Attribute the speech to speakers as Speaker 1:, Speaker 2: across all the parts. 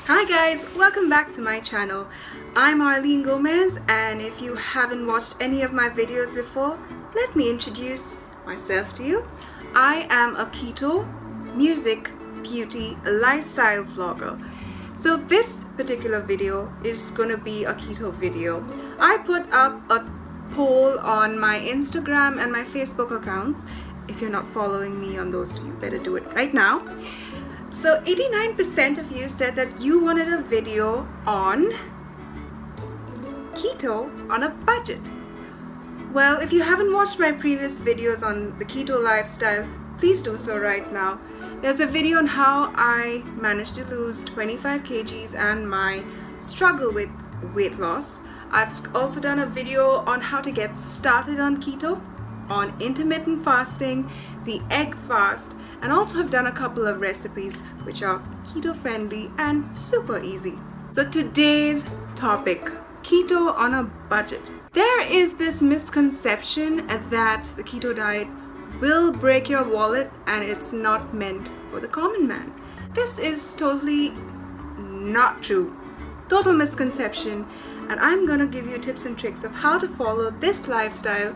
Speaker 1: Hi guys, welcome back to my channel. I'm Arlene Gomez, and if you haven't watched any of my videos before, let me introduce myself to you. I am a keto, music, beauty, lifestyle vlogger. So this particular video is going to be a keto video. I put up a poll on my Instagram and my Facebook accounts. If you're not following me on those two, you better do it right now. So 89% of you said that you wanted a video on keto on a budget. Well, if you haven't watched my previous videos on the keto lifestyle, please do so right now. There's a video on how I managed to lose 25 kgs and my struggle with weight loss. I've also done a video on how to get started on keto, on intermittent fasting, the egg fast, and also have done a couple of recipes which are keto friendly and super easy. So today's topic, keto on a budget. There is this misconception that the keto diet will break your wallet and it's not meant for the common man. This is totally not true. Total misconception, and I'm gonna give you tips and tricks of how to follow this lifestyle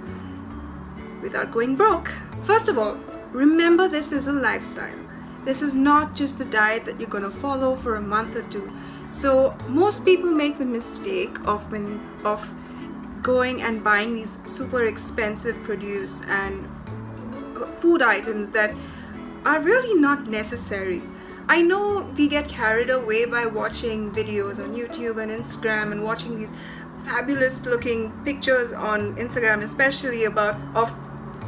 Speaker 1: without going broke. First of all, remember this is a lifestyle. This is not just a diet that you're gonna follow for a month or two. So most people make the mistake of going and buying these super expensive produce and food items that are really not necessary. I know we get carried away by watching videos on YouTube and Instagram and watching these fabulous looking pictures on Instagram, especially of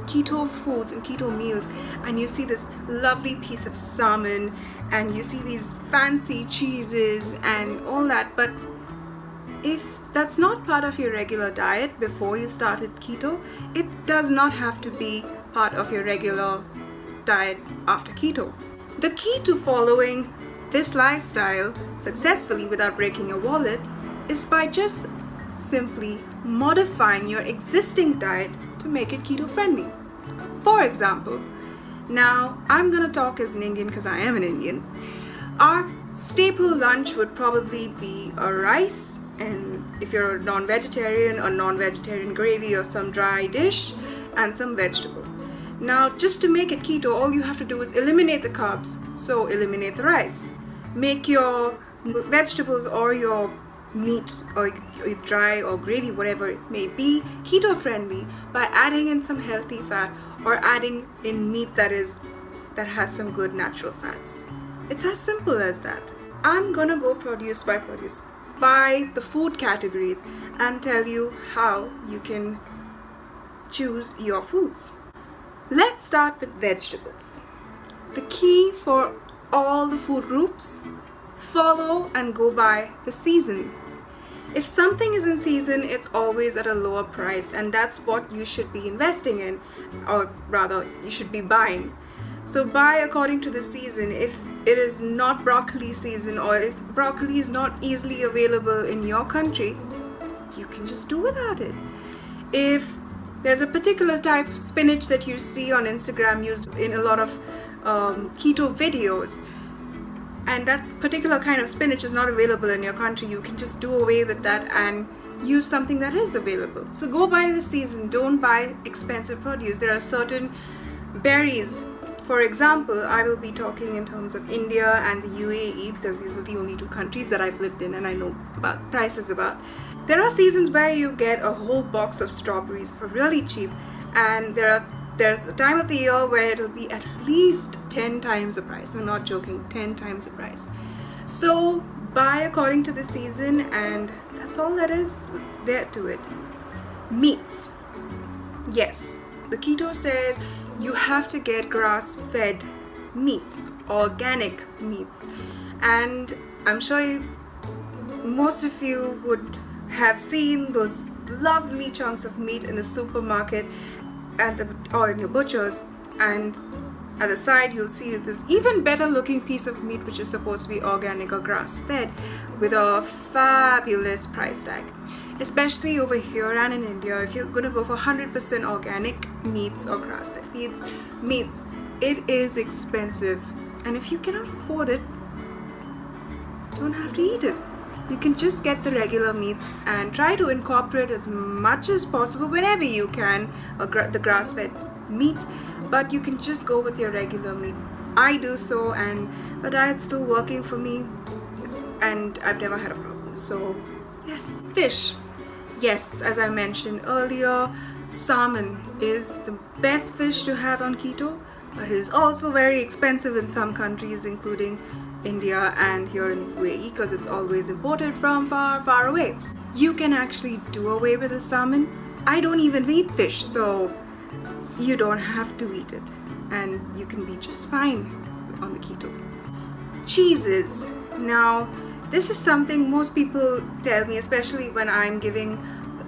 Speaker 1: keto foods and keto meals, and you see this lovely piece of salmon and you see these fancy cheeses and all that. But if that's not part of your regular diet before you started keto, it does not have to be part of your regular diet after keto. The key to following this lifestyle successfully without breaking your wallet is by just simply modifying your existing diet to make it keto friendly. For example, now I'm gonna talk as an Indian because I am an Indian. Our staple lunch would probably be a rice, and if you're a non-vegetarian gravy or some dry dish and some vegetable. Now, just to make it keto, all you have to do is eliminate the carbs, so eliminate the rice. Make your vegetables or your meat or dry or gravy, whatever it may be, keto friendly by adding in some healthy fat or adding in meat that has some good natural fats. It's as simple as that. I'm gonna go produce by the food categories and tell you how you can choose your foods. Let's start with vegetables. The key for all the food groups: follow and go by the season. If something is in season, it's always at a lower price, and that's what you should be investing in, or rather you should be buying. So buy according to the season. If it is not broccoli season, or if broccoli is not easily available in your country, you can just do without it. If there's a particular type of spinach that you see on Instagram used in a lot of keto videos, and that particular kind of spinach is not available in your country, you can just do away with that and use something that is available. So go by the season, don't buy expensive produce. There are certain berries. For example, I will be talking in terms of India and the UAE because these are the only two countries that I've lived in and I know about prices about. There are seasons where you get a whole box of strawberries for really cheap, and there's a time of the year where it'll be at least 10 times the price. I'm not joking, 10 times the price. So buy according to the season, and that's all that is there to it. Meats. Yes, the keto says you have to get grass-fed meats, organic meats. And I'm sure most of you would have seen those lovely chunks of meat in the supermarket or in your butchers, and at the side you'll see this even better looking piece of meat which is supposed to be organic or grass fed with a fabulous price tag. Especially over here and in India, if you're going to go for 100% organic meats or grass fed meats, it is expensive, and if you cannot afford it, don't have to eat it. You can just get the regular meats and try to incorporate as much as possible whenever you can the grass-fed meat, but you can just go with your regular meat. I do so, and the diet's still working for me, and I've never had a problem. So yes. Fish. Yes, as I mentioned earlier, salmon is the best fish to have on keto, but it is also very expensive in some countries, including India and here in UAE, because it's always imported from far, far away. You can actually do away with the salmon. I don't even eat fish, so you don't have to eat it, and you can be just fine on the keto. Cheeses. Now, this is something most people tell me, especially when I'm giving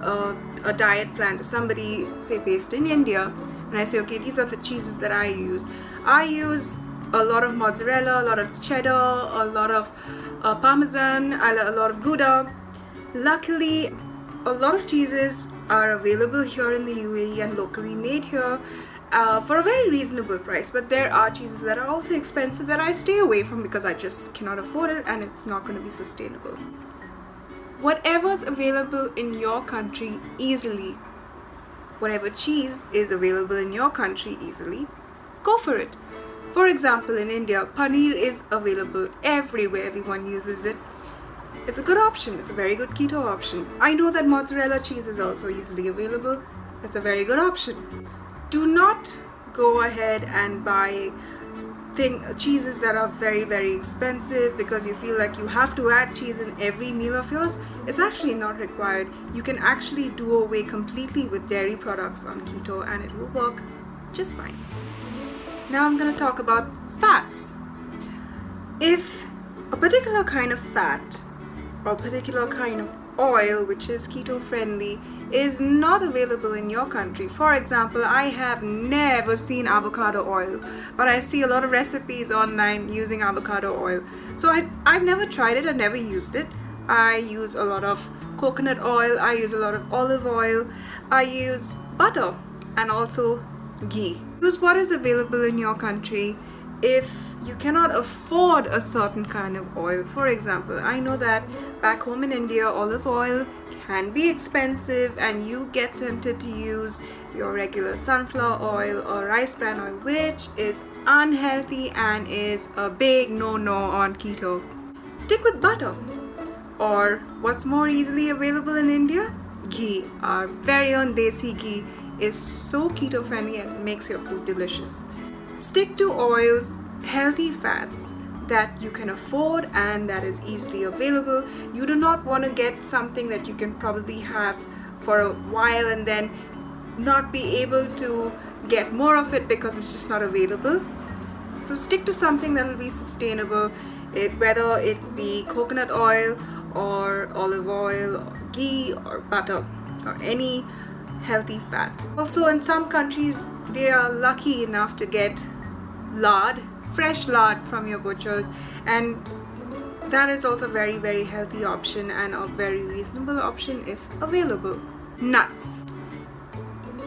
Speaker 1: a diet plan to somebody, say based in India, and I say, okay, these are the cheeses that I use. I use a lot of mozzarella, a lot of cheddar, a lot of parmesan, a lot of Gouda. Luckily, a lot of cheeses are available here in the UAE and locally made here for a very reasonable price, but there are cheeses that are also expensive that I stay away from because I just cannot afford it and it's not going to be sustainable. Whatever's available in your country easily, whatever cheese is available in your country easily, go for it. For example, in India, paneer is available everywhere. Everyone uses it. It's a good option. It's a very good keto option. I know that mozzarella cheese is also easily available. It's a very good option. Do not go ahead and buy cheeses that are very, very expensive because you feel like you have to add cheese in every meal of yours. It's actually not required. You can actually do away completely with dairy products on keto and it will work just fine. Now I'm going to talk about fats. If a particular kind of fat or particular kind of oil which is keto friendly is not available in your country, for example, I have never seen avocado oil, but I see a lot of recipes online using avocado oil. So I've never tried it, I've never used it. I use a lot of coconut oil, I use a lot of olive oil, I use butter and also ghee. Use what is available in your country. If you cannot afford a certain kind of oil, for example, I know that back home in India, olive oil can be expensive and you get tempted to use your regular sunflower oil or rice bran oil, which is unhealthy and is a big no-no on keto. Stick with butter. Or what's more easily available in India? Ghee. Our very own desi ghee is so keto friendly and makes your food delicious. Stick to oils, healthy fats that you can afford and that is easily available. You do not want to get something that you can probably have for a while and then not be able to get more of it because it's just not available. So stick to something that will be sustainable, whether it be coconut oil or olive oil or ghee or butter or any healthy fat. Also, in some countries they are lucky enough to get lard, fresh lard from your butchers, and that is also a very, very healthy option and a very reasonable option if available. Nuts.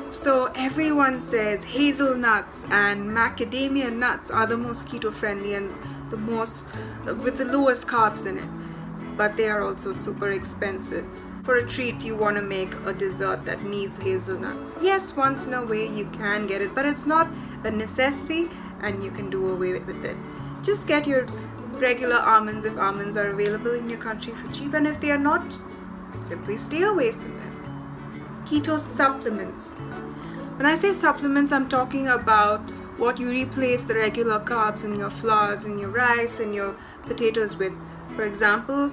Speaker 1: So everyone says hazelnuts and macadamia nuts are the most keto friendly and the most with the lowest carbs in it, but they are also super expensive. For a treat, you want to make a dessert that needs hazelnuts. Yes, once in a way you can get it, but it's not a necessity and you can do away with it. Just get your regular almonds if almonds are available in your country for cheap, and if they are not, simply stay away from them. Keto supplements. When I say supplements, I'm talking about what you replace the regular carbs in your flours, in your rice, and your potatoes with. For example,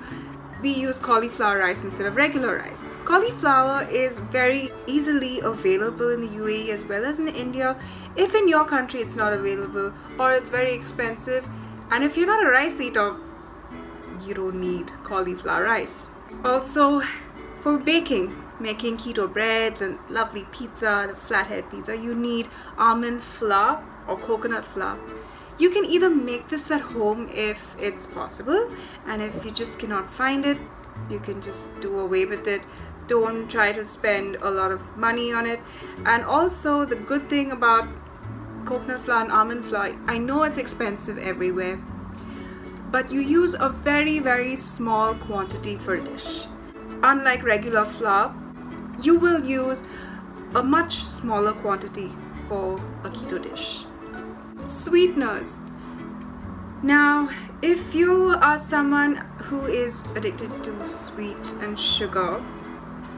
Speaker 1: we use cauliflower rice instead of regular rice. Cauliflower is very easily available in the UAE as well as in India. If in your country it's not available or it's very expensive, and if you're not a rice eater, you don't need cauliflower rice. Also, for baking, making keto breads and lovely pizza, the flathead pizza, you need almond flour or coconut flour. You can either make this at home if it's possible, and if you just cannot find it, you can just do away with it. Don't try to spend a lot of money on it. And also, the good thing about coconut flour and almond flour, I know it's expensive everywhere, but you use a very small quantity for a dish. Unlike regular flour, you will use a much smaller quantity for a keto dish. Sweeteners. Now, if you are someone who is addicted to sweet and sugar,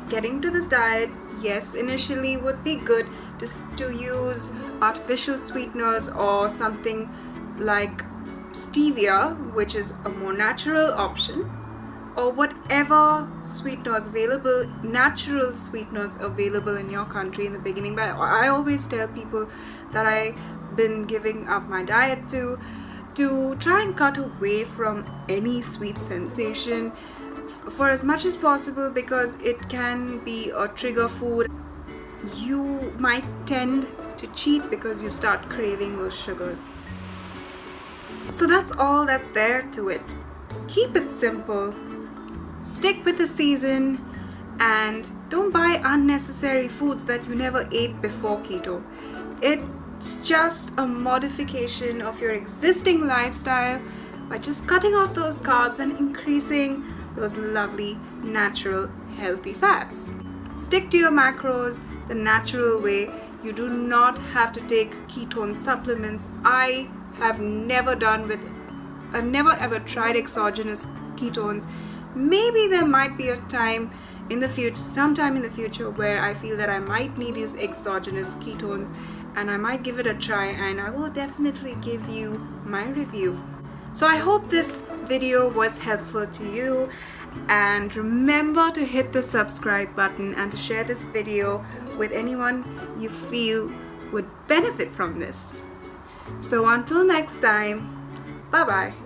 Speaker 1: getting to this diet, yes, initially would be good to use artificial sweeteners or something like stevia, which is a more natural option, or whatever sweeteners available, natural sweeteners available in your country in the beginning. But I always tell people that I've been giving up my diet to try and cut away from any sweet sensation for as much as possible, because it can be a trigger food. You might tend to cheat because you start craving those sugars. So that's all that's there to it. Keep it simple, stick with the season, and don't buy unnecessary foods that you never ate before keto. It's just a modification of your existing lifestyle by just cutting off those carbs and increasing those lovely, natural, healthy fats. Stick to your macros the natural way. You do not have to take ketone supplements. I have never I've never ever tried exogenous ketones. Maybe there might be a time in the future, sometime in the future, where I feel that I might need these exogenous ketones, and I might give it a try, and I will definitely give you my review. So I hope this video was helpful to you, and remember to hit the subscribe button and to share this video with anyone you feel would benefit from this. So until next time, bye bye.